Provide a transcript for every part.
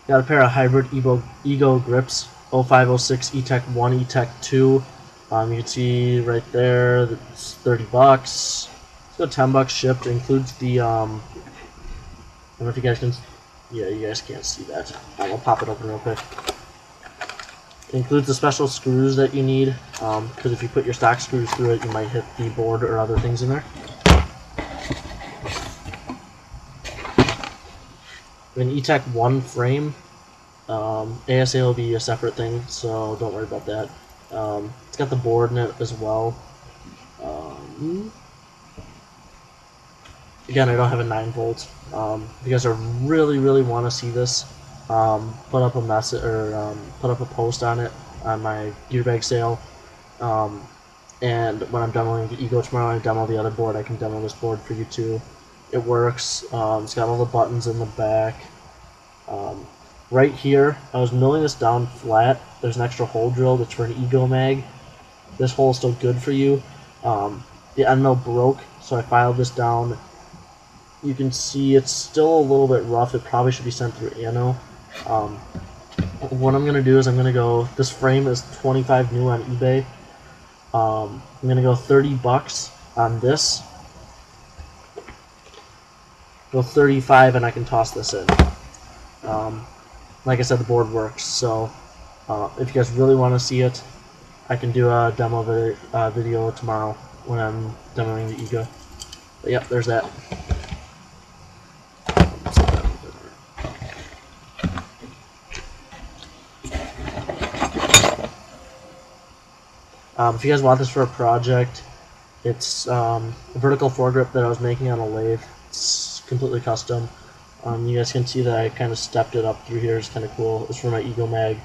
Got a pair of hybrid Ego grips, 0506 E-Tech 1, E-Tech 2. You can see right there, it's 30 bucks. It's got 10 bucks shipped. It includes the, I don't know if you guys can, yeah, you guys can't see that. I'll pop it open real quick. It includes the special screws that you need, because if you put your stock screws through it, you might hit the board or other things in there. An E-Tech 1 frame. ASA will be a separate thing, so don't worry about that. It's got the board in it as well. Again, I don't have a 9-volt. If you guys really want to see this, put up a message or put up a post on it on my gear bag sale. And when I'm demoing the Ego tomorrow, I demo the other board. I can demo this board for you too. It works. It's got all the buttons in the back. Right here, I was milling this down flat. There's an extra hole drilled. It's for an Ego mag. This hole is still good for you. The end mill broke, so I filed this down. You can see it's still a little bit rough. It probably should be sent through Ano. What I'm going to do is I'm going to go, this frame is 25 new on eBay. I'm going to go 30 bucks on this. Go 35 and I can toss this in. Like I said, the board works, so if you guys really want to see it, I can do a demo video tomorrow when I'm demoing the Ego. But yep, there's that. If you guys want this for a project, it's a vertical foregrip that I was making on a lathe. It's completely custom. You guys can see that I kind of stepped it up through here. It's kind of cool. It's for my Ego mag.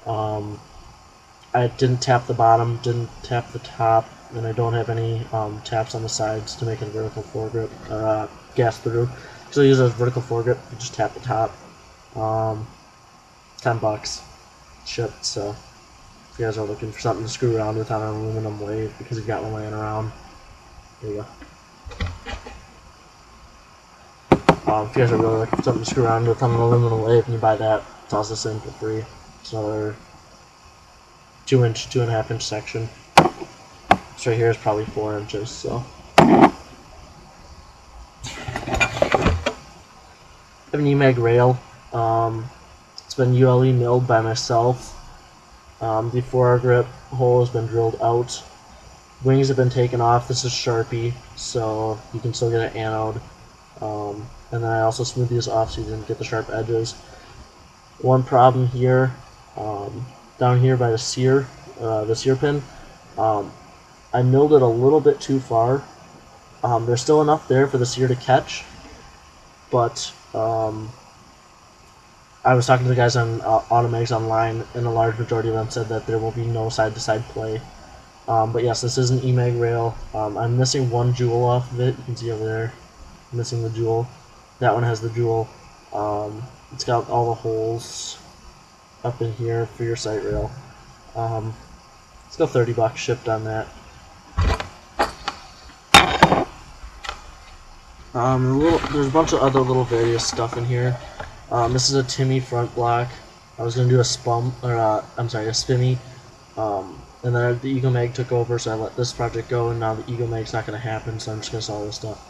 I didn't tap the bottom, didn't tap the top, and I don't have any taps on the sides to make it a vertical foregrip or gas through. So I use it as vertical foregrip. You just tap the top. 10 bucks shipped. So if you guys are looking for something to screw around with on an aluminum lathe because you've got one laying around, there you go. If you guys are really looking for something to screw around with on an aluminum lathe and you buy that, toss this in for free. It's another 2-inch, 2.5-inch section. This right here is probably 4 inches, so. I have an EMAG rail. It's been ULE milled by myself. The foregrip hole has been drilled out. Wings have been taken off. This is Sharpie, so you can still get an anode. And then I also smoothed these off so you didn't get the sharp edges. One problem here, down here by the sear pin, I milled it a little bit too far. There's still enough there for the sear to catch, but I was talking to the guys on Automags Online, and a large majority of them said that there will be no side-to-side play. But yes, this is an EMAG rail. I'm missing one jewel off of it. You can see over there, I'm missing the jewel. That one has the jewel. It's got all the holes up in here for your sight rail. Let's go 30 bucks shipped on that. There's a bunch of other little various stuff in here. This is a Timmy front block. I was gonna do a Spimmy, and then the Ego Mag took over, so I let this project go, and now the Ego Mag's not gonna happen, so I'm just gonna sell this stuff.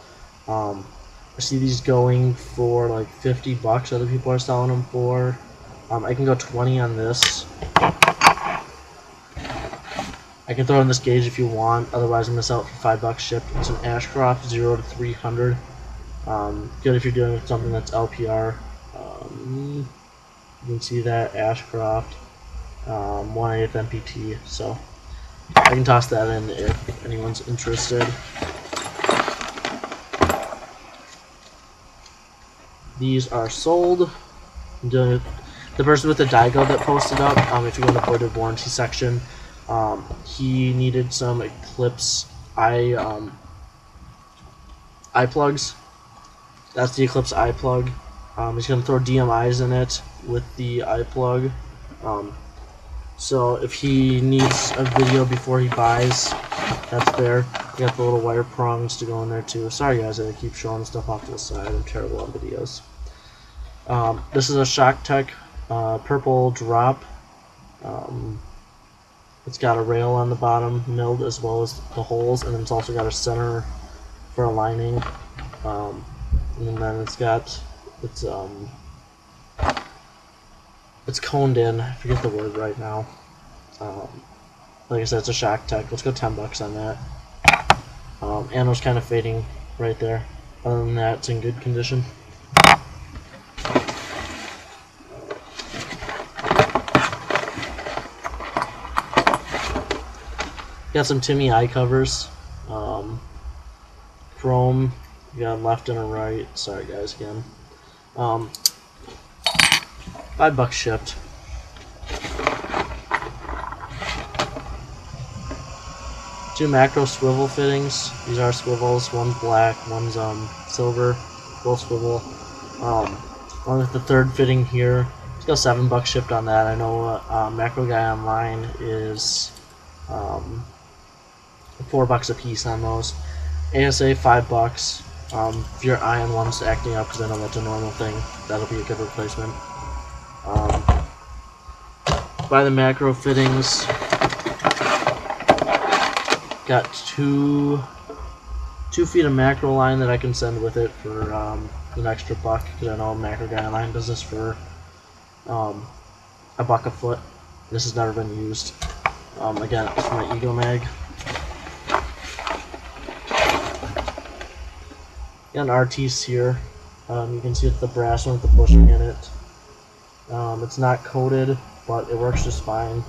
I see these going for like 50 bucks. Other people are selling them for. I can go 20 on this. I can throw in this gauge if you want. Otherwise, I'm gonna sell it for 5 bucks shipped. It's an Ashcroft 0 to 300. Good if you're doing something that's LPR. You can see that Ashcroft 1/8 MPT. So I can toss that in if anyone's interested. These are sold. I'm doing it. The person with the Daigo that posted up, if you go in the voided warranty section, he needed some Eclipse eye plugs. That's the Eclipse eye plug. He's going to throw DMIs in it with the eye plug. So if he needs a video before he buys, that's there. You got the little wire prongs to go in there too. Sorry guys, I keep showing stuff off to the side. I'm terrible on videos. This is a Shock Tech purple drop. It's got a rail on the bottom milled as well as the holes, and then it's also got a center for aligning. And then it's coned in. I forget the word right now. Like I said, it's a shock tech. Let's go $10 on that. Ano's kind of fading right there. Other than that, it's in good condition. Got some Timmy eye covers. Chrome. You got a left and a right. Sorry guys again. $5 shipped. Two macro swivel fittings. These are swivels. One's black, one's silver. Both swivel. Along with the third fitting here. It's got $7 shipped on that. I know macro guy online is $4 a piece on those. ASA $5. If your ion one's acting up, because I know that's a normal thing, that'll be a good replacement. Buy the macro fittings. Got two feet of macro line that I can send with it for an extra $1, because I know macro guy online does this for $1 a foot. This has never been used. Again, it's from my Ego Mag. Got an RT's here. You can see it's the brass one with the bushing in it. It's not coated, but it works just fine.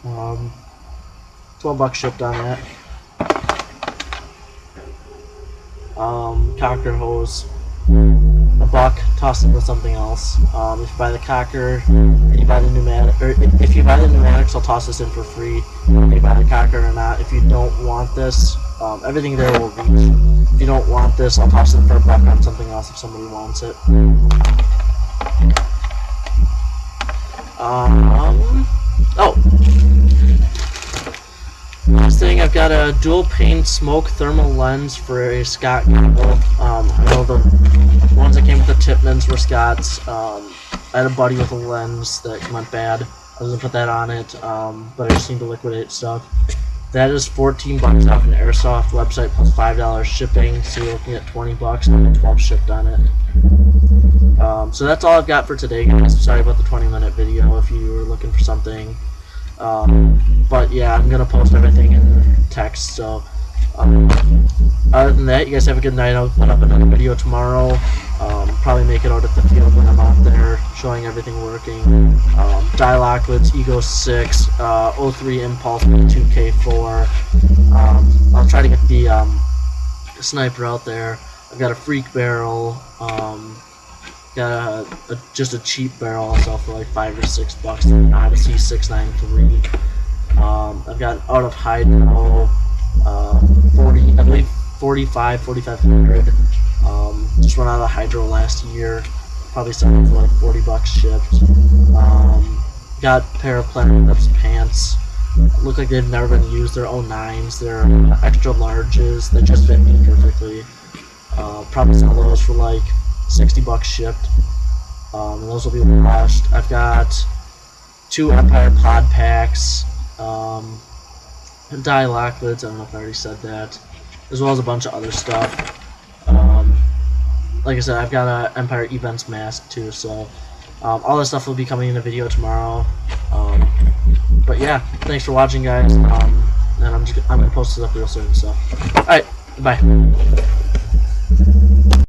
$12 shipped on that. Cocker hose. $1, toss it with something else. If you buy the cocker, and you buy the pneumatic, or if you buy the pneumatics, I'll toss this in for free. If you buy the cocker or not. If you don't want this, everything there will reach. If you don't want this, I'll toss it for $1 on something else if somebody wants it. Last thing, I've got a dual pane smoke thermal lens for a Scott goggle. I know the ones that came with the Tipmans were Scott's. I had a buddy with a lens that went bad. I was gonna put that on it, but I just need to liquidate stuff. That is $14 off an Airsoft website plus $5 shipping, so you're looking at $20 and $12 shipped on it. So that's all I've got for today, guys. Sorry about the 20-minute video if you were looking for something. But yeah, I'm gonna post everything in text. So other than that, you guys have a good night. I'll put up another video tomorrow. Probably make it out at the field when I'm out there, showing everything working. Dial lids, Ego 6, 03 Impulse 2K4. I'll try to get the sniper out there. I've got a freak barrel. Got just a cheap barrel I'll sell for like $5 or $6. An Odyssey 693. I've got out of hydro 40, I believe 4500. Just run out of hydro last year. Probably selling for like $40 shipped. Got a pair of Planet Lips pants. Look like they've never been used. They're 09s. They're extra larges. They just fit me perfectly. Probably sell those for like $60 shipped. And those will be washed. I've got 2 Empire pod packs. Dye lock lids. I don't know if I already said that. As well as a bunch of other stuff. Like I said, I've got a Empire Events mask too, so all this stuff will be coming in a video tomorrow. But yeah, thanks for watching, guys. And I'm gonna post this up real soon. So, all right, bye.